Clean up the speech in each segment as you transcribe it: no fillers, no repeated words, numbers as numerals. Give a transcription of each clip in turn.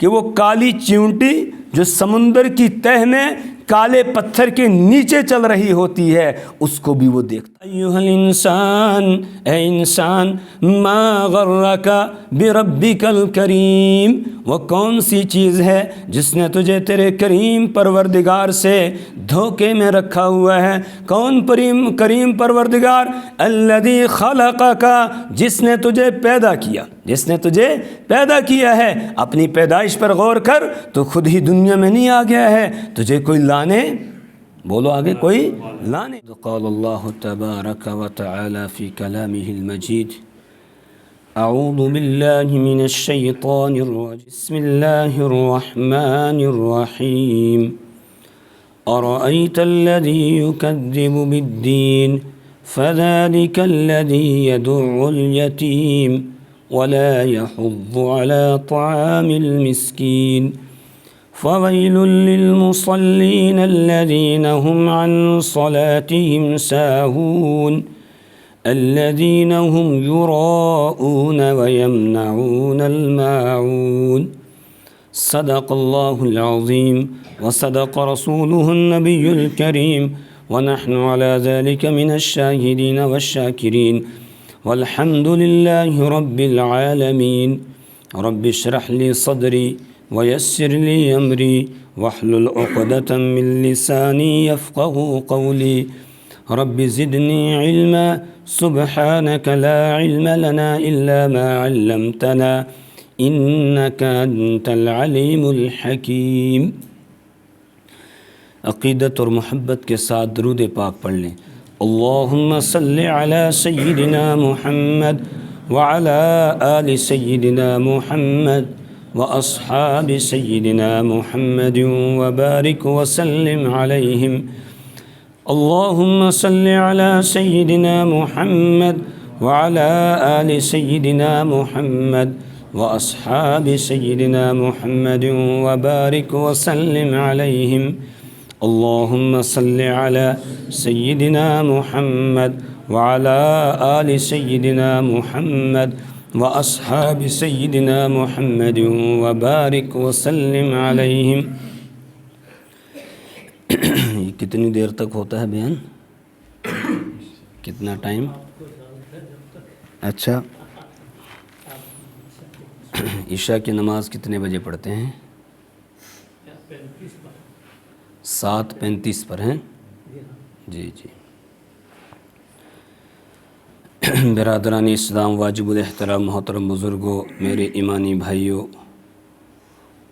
کہ وہ کالی چیونٹی جو سمندر کی تہ میں کالے پتھر کے نیچے چل رہی ہوتی ہے اس کو بھی وہ دیکھتا ہے۔ ایھا الانسان، اے انسان، ما غرک بربک الکریم، وہ کون سی چیز ہے جس نے تجھے تیرے کریم پروردگار سے دھوکے میں رکھا ہوا ہے؟ کون کریم پروردگار؟ الذی خلقک، جس نے تجھے پیدا کیا، جس نے تجھے پیدا کیا ہے۔ اپنی پیدائش پر غور کر، تو خود ہی دنیا میں نہیں آ گیا ہے، تجھے کوئی لانے، بولو آگے، کوئی لانے۔ قال اللہ تبارک و تعالی فی کلامہ المجید، اعوذ باللہ من الشیطان الرجیم، بسم اللہ الرحمن الرحیم، ارأیت الذی یکذب بالدین فذلک الذی یدع الیتیم ولا يحض على طعام المسكين فويل للمصلين الذين هم عن صلاتهم ساهون الذين هم يراءون ويمنعون الماعون۔ صدق الله العظيم وصدق رسوله النبي الكريم ونحن على ذلك من الشاهدين والشاكرين والحمد لله رب العالمين۔ رب اشرح لي صدري ويسر لي أمري واحلل عقدة من لساني يفقهوا قولي، رب زدني علما سبحانك لا علم لنا إلا ما علمتنا إنك أنت العليم الحكيم۔ عقیدت اور محبت کے ساتھ درود پاک پڑھ لیں۔ اللہم صلی علی سیدنا محمد وعلی آل سیدنا محمد واصحاب سیدنا محمد وبارک وسلم علیہم۔ اللہم صلی علی سیدنا محمد وعلی آل سیدنا محمد واصحاب سیدنا محمد وبارک وسلم علیہم۔ اللہم صلی علی سیدنا محمد وعلی آل سیدنا محمد واصحاب سیدنا محمد وبارک وسلم علیہم۔ یہ کتنی دیر تک ہوتا ہے بیان؟ کتنا ٹائم؟ اچھا، عشاء کی نماز کتنے بجے پڑھتے ہیں؟ 7:35 پر ہیں؟ جی جی۔ برادران اسلام، واجب الاحترام محترم بزرگوں، میرے ایمانی بھائیوں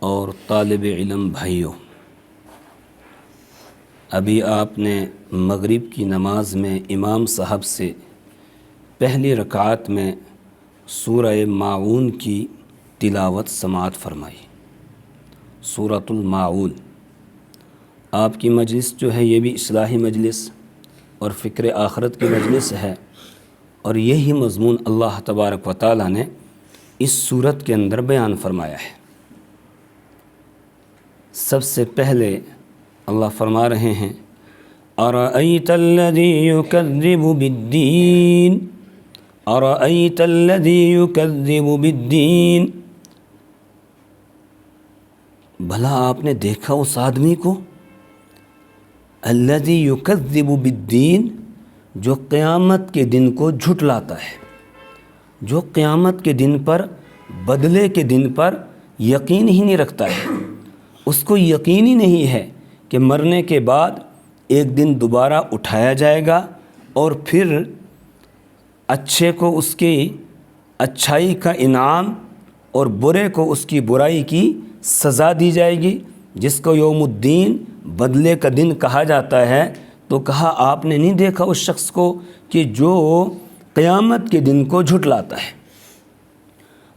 اور طالب علم بھائیوں، ابھی آپ نے مغرب کی نماز میں امام صاحب سے پہلی رکعت میں سورہ ماعون کی تلاوت سماعت فرمائی۔ سورۃ الماعون، آپ کی مجلس جو ہے یہ بھی اصلاحی مجلس اور فکر آخرت کی مجلس ہے، اور یہی مضمون اللہ تبارک و تعالیٰ نے اس سورت کے اندر بیان فرمایا ہے۔ سب سے پہلے اللہ فرما رہے ہیں، ارأیت الذی یکذب بالدین، ارأیت الذی یکذب بالدین، بھلا آپ نے دیکھا اس آدمی کو، الذی یکذب بالدین، جو قیامت کے دن کو جھٹلاتا ہے، جو قیامت کے دن پر، بدلے کے دن پر یقین ہی نہیں رکھتا ہے۔ اس کو یقین ہی نہیں ہے کہ مرنے کے بعد ایک دن دوبارہ اٹھایا جائے گا، اور پھر اچھے کو اس کی اچھائی کا انعام اور برے کو اس کی برائی کی سزا دی جائے گی، جس کو یوم الدین، بدلے کا دن کہا جاتا ہے۔ تو کہا آپ نے نہیں دیکھا اس شخص کو کہ جو قیامت کے دن کو جھٹلاتا ہے۔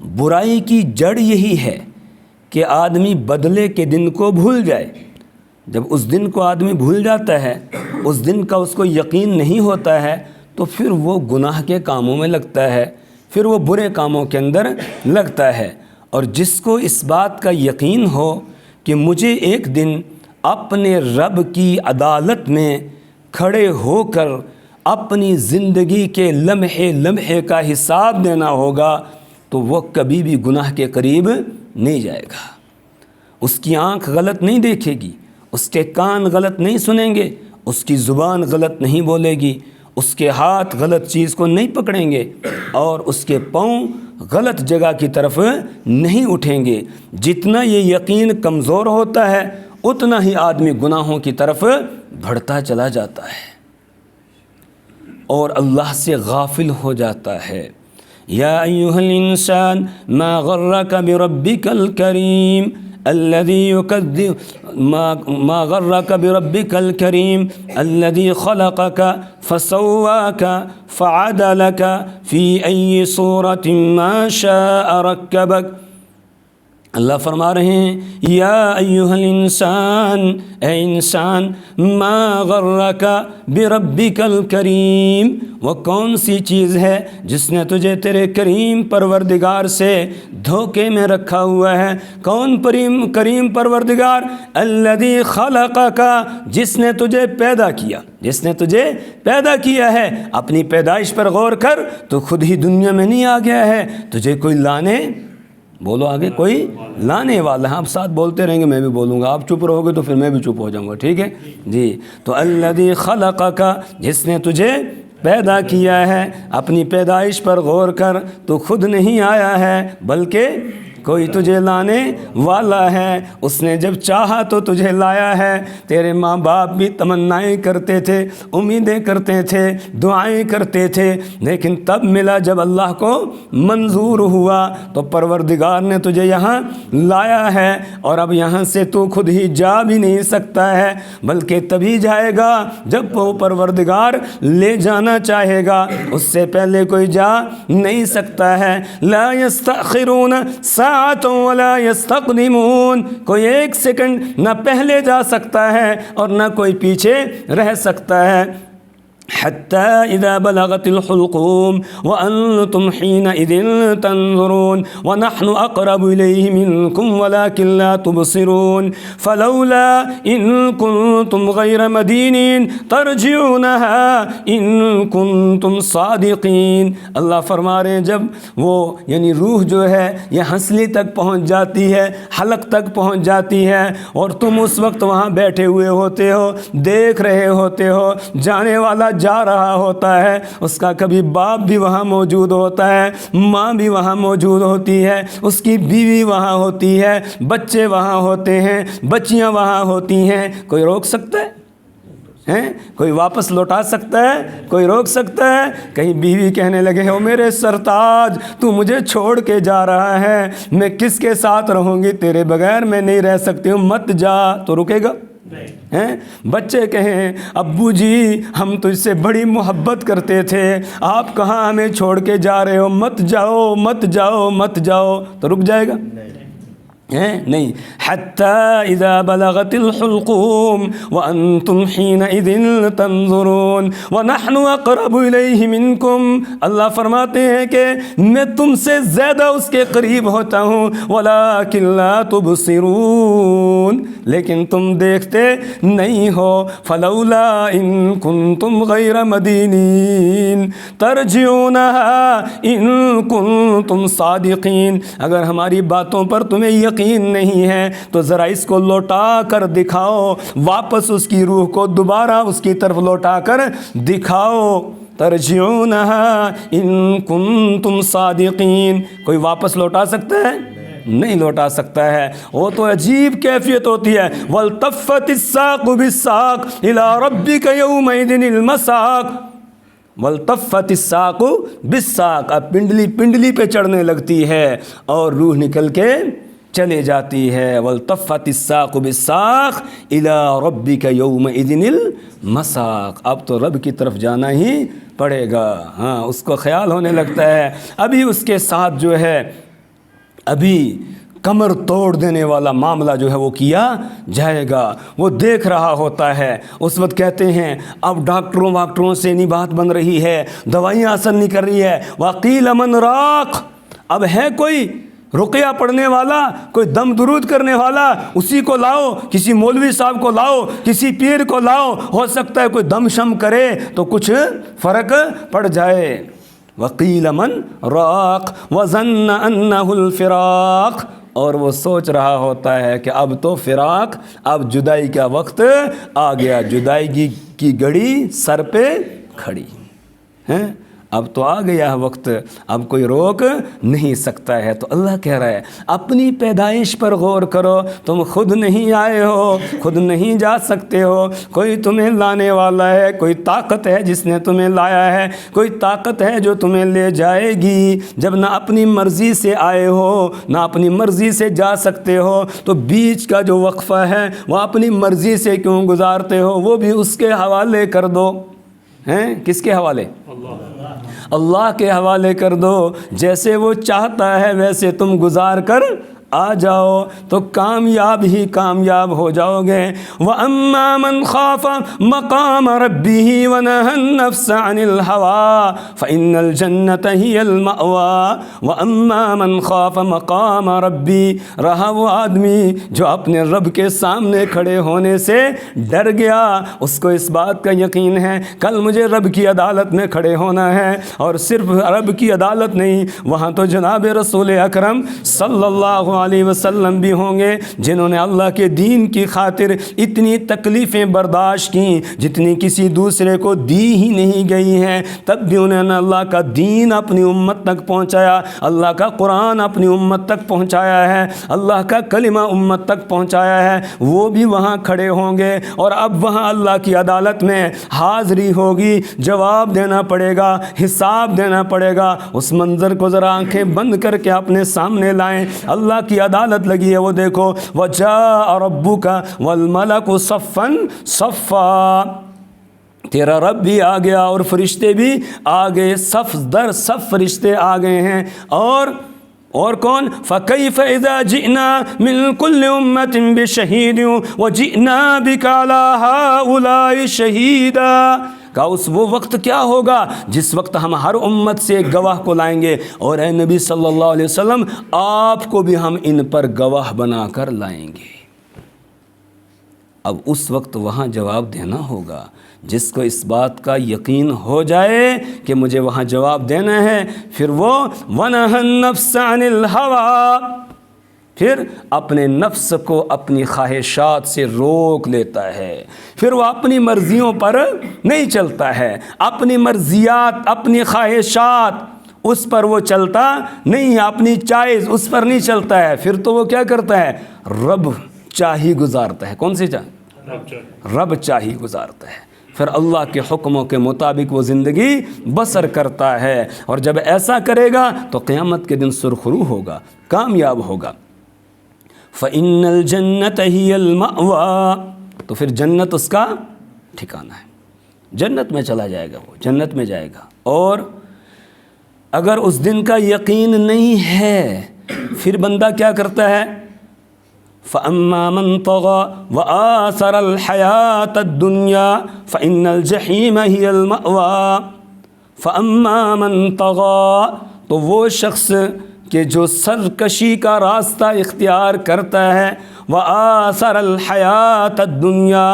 برائی کی جڑ یہی ہے کہ آدمی بدلے کے دن کو بھول جائے۔ جب اس دن کو آدمی بھول جاتا ہے، اس دن کا اس کو یقین نہیں ہوتا ہے، تو پھر وہ گناہ کے کاموں میں لگتا ہے، پھر وہ برے کاموں کے اندر لگتا ہے۔ اور جس کو اس بات کا یقین ہو کہ مجھے ایک دن اپنے رب کی عدالت میں کھڑے ہو کر اپنی زندگی کے لمحے لمحے کا حساب دینا ہوگا، تو وہ کبھی بھی گناہ کے قریب نہیں جائے گا۔ اس کی آنکھ غلط نہیں دیکھے گی، اس کے کان غلط نہیں سنیں گے، اس کی زبان غلط نہیں بولے گی، اس کے ہاتھ غلط چیز کو نہیں پکڑیں گے، اور اس کے پاؤں غلط جگہ کی طرف نہیں اٹھیں گے۔ جتنا یہ یقین کمزور ہوتا ہے اتنا ہی آدمی گناہوں کی طرف بڑھتا چلا جاتا ہے اور اللہ سے غافل ہو جاتا ہے۔ یا ایھا الانسان ما غرک بربک الکریم الذی یکذب ما غرک بربک الکریم الذی خلقک فسواک فعدلک فی ای صورت ما شاء رکبک۔ اللہ فرما رہے ہیں یا ایھا الانسان، اے انسان، ما غرک بربک الکریم، وہ کون سی چیز ہے جس نے تجھے تیرے کریم پروردگار سے دھوکے میں رکھا ہوا ہے؟ کون کریم پروردگار؟ الذی خلقک، جس نے تجھے پیدا کیا، جس نے تجھے پیدا کیا ہے۔ اپنی پیدائش پر غور کر، تو خود ہی دنیا میں نہیں آ گیا ہے، تجھے کوئی لانے، بولو آگے، کوئی لانے والا ہے۔ آپ ساتھ بولتے رہیں گے، میں بھی بولوں گا، آپ چپ رہو گے تو پھر میں بھی چپ ہو جاؤں گا، ٹھیک ہے جی؟ تو الذی خلقک، جس نے تجھے پیدا کیا ہے۔ اپنی پیدائش پر غور کر، تو خود نہیں آیا ہے بلکہ کوئی تجھے لانے والا ہے۔ اس نے جب چاہا تو تجھے لایا ہے۔ تیرے ماں باپ بھی تمنائیں کرتے تھے، امیدیں کرتے تھے، دعائیں کرتے تھے، لیکن تب ملا جب اللہ کو منظور ہوا تو پروردگار نے تجھے یہاں لایا ہے، اور اب یہاں سے تو خود ہی جا بھی نہیں سکتا ہے، بلکہ تبھی جائے گا جب وہ پروردگار لے جانا چاہے گا، اس سے پہلے کوئی جا نہیں سکتا ہے۔ لا یستأخرون ولا یستقدمون، کوئی ایک سیکنڈ نہ پہلے جا سکتا ہے اور نہ کوئی پیچھے رہ سکتا ہے۔ حتى إذا بلغت الحلقوم وأنتم حينئذ تنظرون ونحن أقرب إليه منكم ولكن لا تبصرون فلولا إن كنتم غير مدينين ترجعونها إن كنتم صادقين۔ اللہ فرما رہے ہیں جب وہ یعنی روح جو ہے یہ ہنسلی تک پہنچ جاتی ہے، حلق تک پہنچ جاتی ہے، اور تم اس وقت وہاں بیٹھے ہوئے ہوتے ہو، دیکھ رہے ہوتے ہو، جانے والا جا رہا ہوتا ہے، اس کا کبھی باپ بھی وہاں موجود ہوتا ہے، ماں بھی وہاں موجود ہوتی ہے، اس کی بیوی وہاں ہوتی ہے، بچے وہاں ہوتے ہیں، بچیاں وہاں ہوتی ہیں۔ کوئی روک سکتا ہے؟ کوئی واپس لوٹا سکتا ہے؟ کوئی روک سکتا ہے؟ کہیں بیوی کہنے لگے او میرے سرتاج، تو مجھے چھوڑ کے جا رہا ہے، میں کس کے ساتھ رہوں گی؟ تیرے بغیر میں نہیں رہ سکتی ہوں، مت جا، تو رکے گا؟ بچے کہیں ابو جی ہم تجھ سے بڑی محبت کرتے تھے، آپ کہاں ہمیں چھوڑ کے جا رہے ہو، مت جاؤ مت جاؤ مت جاؤ، تو رک جائے گا؟ نہیں۔ حتی اذا بلغت الحلقوم وانتم حینئذ تنظرون ونحن اقرب الیہ منکم، اللہ فرماتے ہیں کہ میں تم سے زیادہ اس کے قریب ہوتا ہوں، ولکن لا تبصرون، لیکن تم دیکھتے نہیں ہو۔ فلولا ان کنتم غیر مدینین ترجعونها ان کنتم صادقین، اگر ہماری باتوں پر تمہیں یقین نہیں ہے تو ذرا اس کو لوٹا کر دکھاؤ، واپس اس کی روح کو دوبارہ اس کی طرف لوٹا کر دکھاؤ۔ ترجعونها ان کنتم صادقین، کوئی واپس لوٹا سکتا ہے؟ نہیں لوٹا سکتا ہے۔ وہ تو عجیب کیفیت ہوتی ہے، والتفت الساق بالساق الى ربک یومئذ المساق، والتفت الساق بالساق، اب پنڈلی پنڈلی پہ چڑھنے لگتی ہے اور روح نکل کے چلے جاتی ہے۔ والتفت الساق بالساق الى ربک یومئذ المساق، اب تو رب کی طرف جانا ہی پڑے گا۔ ہاں، اس کو خیال ہونے لگتا ہے ابھی اس کے ساتھ جو ہے ابھی کمر توڑ دینے والا معاملہ جو ہے وہ کیا جائے گا، وہ دیکھ رہا ہوتا ہے۔ اس وقت کہتے ہیں اب ڈاکٹروں سے نہیں بات بن رہی ہے، دوائیاں اثر نہیں کر رہی ہے، وقیل من راق، اب ہے کوئی رقیہ پڑھنے والا، کوئی دم درود کرنے والا، اسی کو لاؤ، کسی مولوی صاحب کو لاؤ، کسی پیر کو لاؤ، ہو سکتا ہے کوئی دم شم کرے تو کچھ فرق پڑ جائے۔ وقیل من راق وظن انہ الفراق، اور وہ سوچ رہا ہوتا ہے کہ اب تو فراق، اب جدائی کا وقت آ گیا، جدائی کی گھڑی سر پہ کھڑی ہے، اب تو آ گیا وقت، اب کوئی روک نہیں سکتا ہے۔ تو اللہ کہہ رہا ہے اپنی پیدائش پر غور کرو، تم خود نہیں آئے ہو، خود نہیں جا سکتے ہو، کوئی تمہیں لانے والا ہے، کوئی طاقت ہے جس نے تمہیں لایا ہے، کوئی طاقت ہے جو تمہیں لے جائے گی۔ جب نہ اپنی مرضی سے آئے ہو نہ اپنی مرضی سے جا سکتے ہو، تو بیچ کا جو وقفہ ہے وہ اپنی مرضی سے کیوں گزارتے ہو، وہ بھی اس کے حوالے کر دو۔ ہیں کس کے حوالے؟ اللہ کے حوالے کر دو، جیسے وہ چاہتا ہے ویسے تم گزار کر آ جاؤ تو کامیاب ہی کامیاب ہو جاؤ گے۔ وَأَمَّا مَنْ خَافَ مَقَامَ رَبِّهِ وَنَهَى النَّفْسَ عَنِ الْهَوَىٰ فَإِنَّ الْجَنَّةَ هِيَ الْمَأْوَىٰ وَأَمَّا مَنْ خَافَ مَقَامَ رَبِّهِ، رہا وہ آدمی جو اپنے رب کے سامنے کھڑے ہونے سے ڈر گیا، اس کو اس بات کا یقین ہے کل مجھے رب کی عدالت میں کھڑے ہونا ہے، اور صرف رب کی عدالت نہیں، وہاں تو جناب رسول اکرم صلی اللہ علیہ وسلم بھی ہوں گے، جنہوں نے اللہ کے دین کی خاطر اتنی تکلیفیں برداشت کیں جتنی کسی دوسرے کو دی ہی نہیں گئی ہیں، تب بھی انہوں نے اللہ کا دین اپنی امت تک پہنچایا، اللہ کا قرآن اپنی امت تک پہنچایا ہے، اللہ کا کلمہ امت تک پہنچایا ہے، وہ بھی وہاں کھڑے ہوں گے، اور اب وہاں اللہ کی عدالت میں حاضری ہوگی، جواب دینا پڑے گا، حساب دینا پڑے گا۔ اس منظر کو ذرا آنکھیں بند کر کے اپنے سامنے لائیں، اللہ کی عدالت لگی ہے، وہ دیکھو وَجَاءَ رَبُّكَ وَالْمَلَكُ صَفًّا صَفًّا، تیرا رب بھی آ گیا اور فرشتے بھی آ گئے، صف در صف فرشتے آ گئے ہیں، اور کون؟ فَكَيْفَ إِذَا جِئْنَا مِنْ كُلِّ أُمَّةٍ بِشَهِيدٍ وَجِئْنَا بِكَ عَلَىٰ هَٰؤُلَاءِ شَهِيدًا، کہ اس وہ وقت کیا ہوگا جس وقت ہم ہر امت سے ایک گواہ کو لائیں گے، اور اے نبی صلی اللہ علیہ وسلم آپ کو بھی ہم ان پر گواہ بنا کر لائیں گے۔ اب اس وقت وہاں جواب دینا ہوگا، جس کو اس بات کا یقین ہو جائے کہ مجھے وہاں جواب دینا ہے، پھر وہ وَنَهَى النَّفْسَ عَنِ الْهَوَىٰ، پھر اپنے نفس کو اپنی خواہشات سے روک لیتا ہے، پھر وہ اپنی مرضیوں پر نہیں چلتا ہے، اپنی مرضیات اپنی خواہشات اس پر وہ چلتا نہیں ہے، اپنی چائز اس پر نہیں چلتا ہے، پھر تو وہ کیا کرتا ہے؟ رب چاہی گزارتا ہے۔ کون سی رب چاہی گزارتا ہے، پھر اللہ کے حکموں کے مطابق وہ زندگی بسر کرتا ہے، اور جب ایسا کرے گا تو قیامت کے دن سرخرو ہوگا، کامیاب ہوگا۔ فَإِنَّ الْجَنَّةَ هِيَ الْمَأْوَىٰ، تو پھر جنت اس کا ٹھکانہ ہے، جنت میں چلا جائے گا، وہ جنت میں جائے گا۔ اور اگر اس دن کا یقین نہیں ہے، پھر بندہ کیا کرتا ہے؟ فَأَمَّا مَنْ طَغَىٰ وَآثَرَ الْحَيَاةَ الدُّنْيَا فَإِنَّ الْجَحِيمَ هِيَ الْمَأْوَىٰ فَأَمَّا مَنْ طَغَىٰ، تو وہ شخص کہ جو سرکشی کا راستہ اختیار کرتا ہے، وآثر الحیات الدنیا،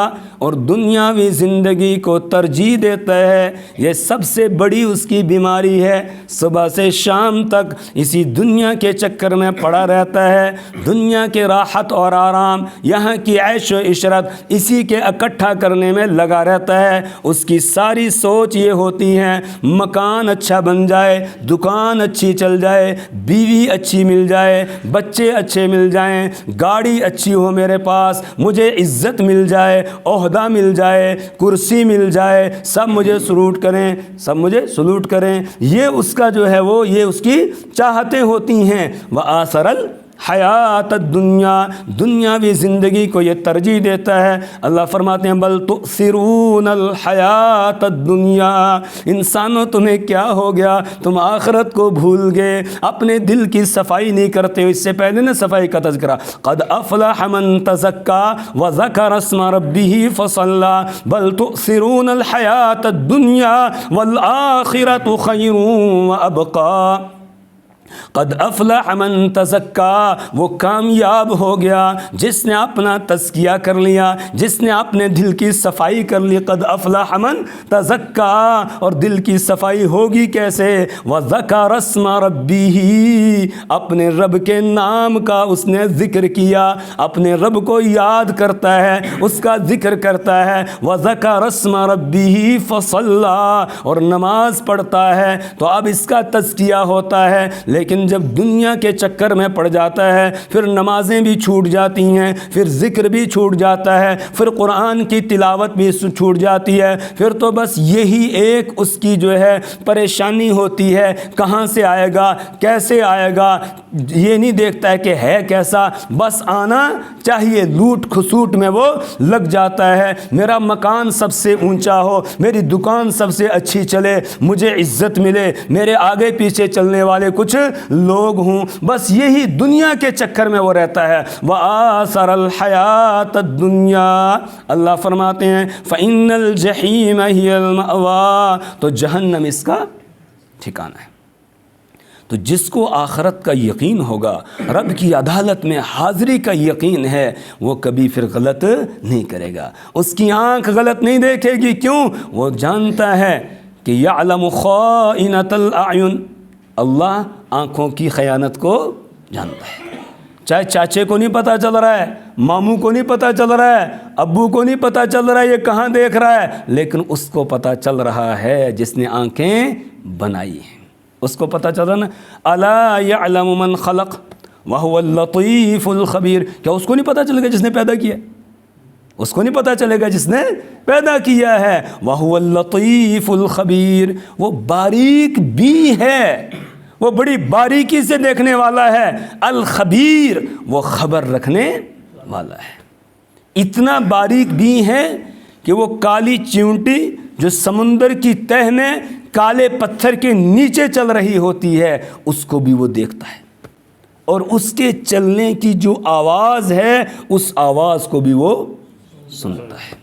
اور دنیاوی زندگی کو ترجیح دیتا ہے، یہ سب سے بڑی اس کی بیماری ہے، صبح سے شام تک اسی دنیا کے چکر میں پڑا رہتا ہے، دنیا کے راحت اور آرام، یہاں کی عیش و عشرت اسی کے اکٹھا کرنے میں لگا رہتا ہے۔ اس کی ساری سوچ یہ ہوتی ہے مکان اچھا بن جائے، دکان اچھی چل جائے، بیوی اچھی مل جائے، بچے اچھے مل جائیں، گاڑی اچھی ہو میرے پاس، مجھے عزت مل جائے، عہدہ مل جائے، کرسی مل جائے، سب مجھے سلوٹ کریں، سب مجھے سلوٹ کریں، یہ اس کا جو ہے وہ یہ اس کی چاہتیں ہوتی ہیں۔ وآثر الحیات الدنیا، دنیاوی زندگی کو یہ ترجیح دیتا ہے۔ اللہ فرماتے ہیں بل تؤثرون الحیات الدنیا، انسانوں تمہیں کیا ہو گیا، تم آخرت کو بھول گئے، اپنے دل کی صفائی نہیں کرتے ہو۔ اس سے پہلے نا صفائی کا تذکرہ، قد افلح من تزکا وذکر اسم ربہ فصلی، بل تؤثرون الحیات الدنیا والآخرۃ خیر وابقی۔ قد افلح من تزکا، وہ کامیاب ہو گیا جس نے اپنا تزکیہ کر لیا، جس نے اپنے دل کی صفائی کر لی۔ قد افلح من تزکا، اور دل کی صفائی ہوگی کیسے؟ وذکر اسم ربہ، اپنے رب کے نام کا اس نے ذکر کیا، اپنے رب کو یاد کرتا ہے، اس کا ذکر کرتا ہے۔ وذکر اسم ربہ فصلی، اور نماز پڑھتا ہے تو اب اس کا تزکیہ ہوتا ہے۔ لیکن جب دنیا کے چکر میں پڑ جاتا ہے، پھر نمازیں بھی چھوٹ جاتی ہیں، پھر ذکر بھی چھوٹ جاتا ہے، پھر قرآن کی تلاوت بھی چھوٹ جاتی ہے، پھر تو بس یہی ایک اس کی جو ہے پریشانی ہوتی ہے، کہاں سے آئے گا، کیسے آئے گا، یہ نہیں دیکھتا ہے کہ ہے کیسا، بس آنا چاہیے، لوٹ کھسوٹ میں وہ لگ جاتا ہے۔ میرا مکان سب سے اونچا ہو، میری دکان سب سے اچھی چلے، مجھے عزت ملے، میرے آگے پیچھے چلنے والے کچھ لوگ ہوں، بس یہی دنیا کے چکر میں وہ رہتا ہے۔ وآثر الحیات الدنیا، اللہ فرماتے ہیں فإن الجحیم ہی المأوی، تو جہنم اس کا ٹھکانہ ہے۔ تو جس کو آخرت کا یقین ہوگا، رب کی عدالت میں حاضری کا یقین ہے، وہ کبھی پھر غلط نہیں کرے گا، اس کی آنکھ غلط نہیں دیکھے گی۔ کیوں؟ وہ جانتا ہے کہ یعلم خائنۃ الاعین، اللہ آنکھوں کی خیانت کو جانتا ہے۔ چاہے چاچے کو نہیں پتہ چل رہا ہے، ماموں کو نہیں پتہ چل رہا ہے، ابو کو نہیں پتہ چل رہا ہے یہ کہاں دیکھ رہا ہے، لیکن اس کو پتہ چل رہا ہے جس نے آنکھیں بنائی ہیں، اس کو پتہ چل رہا نا۔ الا یعلم من خلق وهو اللطیف الخبیر، کیا اس کو نہیں پتہ چلے گا جس نے پیدا کیا؟ اس کو نہیں پتہ چلے گا جس نے پیدا کیا ہے۔ وَهُوَ اللطیف الخبیر، وہ باریک بھی ہے، وہ بڑی باریکی سے دیکھنے والا ہے۔ الخبیر، وہ خبر رکھنے والا ہے۔ اتنا باریک بھی ہے کہ وہ کالی چیونٹی جو سمندر کی تہ میں کالے پتھر کے نیچے چل رہی ہوتی ہے، اس کو بھی وہ دیکھتا ہے، اور اس کے چلنے کی جو آواز ہے اس آواز کو بھی وہ سنتا ہے۔